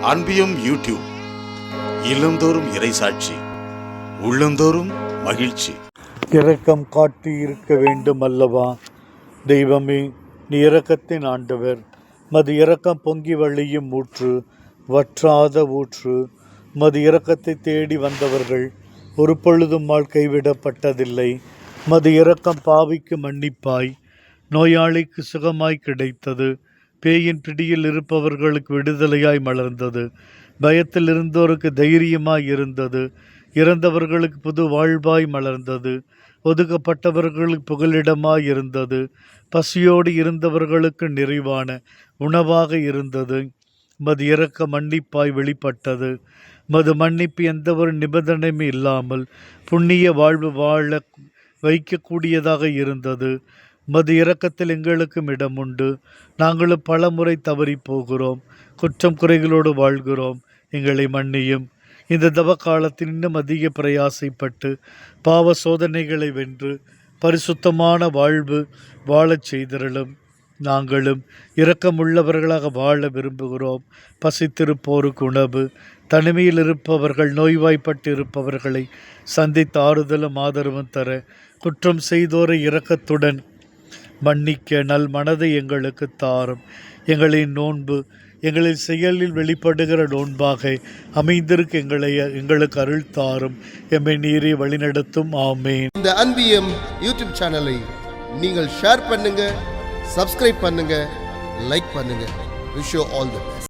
அன்பியும் YouTube இல்லந்தோறும் இறைசாட்சி, உள்ளந்தோறும் மகிழ்ச்சி. இரக்கம் காட்டி இருக்க வேண்டும் அல்லவா? தெய்வமே, நீ இரக்கத்தின் ஆண்டவர். மது இரக்கம் பொங்கி வழியும் ஊற்று, வற்றாத ஊற்று. மது இரக்கத்தை தேடி வந்தவர்கள் ஒரு பொழுதும் கைவிடப்பட்டதில்லை. மது இரக்கம் பாவிக்கு மன்னிப்பாய், நோயாளிக்கு சுகமாய் கிடைத்தது. பேயின் பிடியில் இருப்பவர்களுக்கு விடுதலையாய் மலர்ந்தது. பயத்தில் இருந்தோருக்கு தைரியமாய் இருந்தது. இறந்தவர்களுக்கு புது வாழ்வாய் மலர்ந்தது. ஒதுக்கப்பட்டவர்களுக்கு புகலிடமாய் இருந்தது. பசியோடு இருந்தவர்களுக்கு நிறைவான உணவாக இருந்தது. மது இரக்க மன்னிப்பாய் வெளிப்பட்டது. மது மன்னிப்பு எந்த ஒரு நிபந்தனையும் இல்லாமல் புண்ணிய வாழ்வு வாழ வைக்கக்கூடியதாக இருந்தது. மது இரக்கத்தில் எங்களுக்கும் இடம் உண்டு. நாங்களும் பல முறை தவறி போகிறோம், குற்றம் குறைகளோடு வாழ்கிறோம். எங்களை மன்னியும். இந்த தவ காலத்தில் இன்னும் அதிக பிரயாசைப்பட்டு பாவ சோதனைகளை வென்று பரிசுத்தமான வாழ்வு வாழச் செய்திருளும். நாங்களும் இரக்கமுள்ளவர்களாக வாழ விரும்புகிறோம். பசித்திருப்போருக்கு உணவு, தனிமையில் இருப்பவர்கள், நோய்வாய்ப்பட்டு இருப்பவர்களை சந்தித்து ஆறுதலும் ஆதரவும் தர, குற்றம் செய்தோரை இரக்கத்துடன் மன்னிக்க நல் மனதை எங்களுக்கு தாரும். எங்களின் நோன்பு எங்களின் செயலில் வெளிப்படுகிற நோன்பாக அமைந்திருக்க எங்களுக்கு அருள் தாரும். எம்மை நீரே வழிநடத்தும். ஆமேன். இந்த அன்பியம் யூடியூப் சேனலை நீங்கள் ஷேர் பண்ணுங்க, சப்ஸ்கிரைப் பண்ணுங்க, லைக் பண்ணுங்க. Wish you all the best.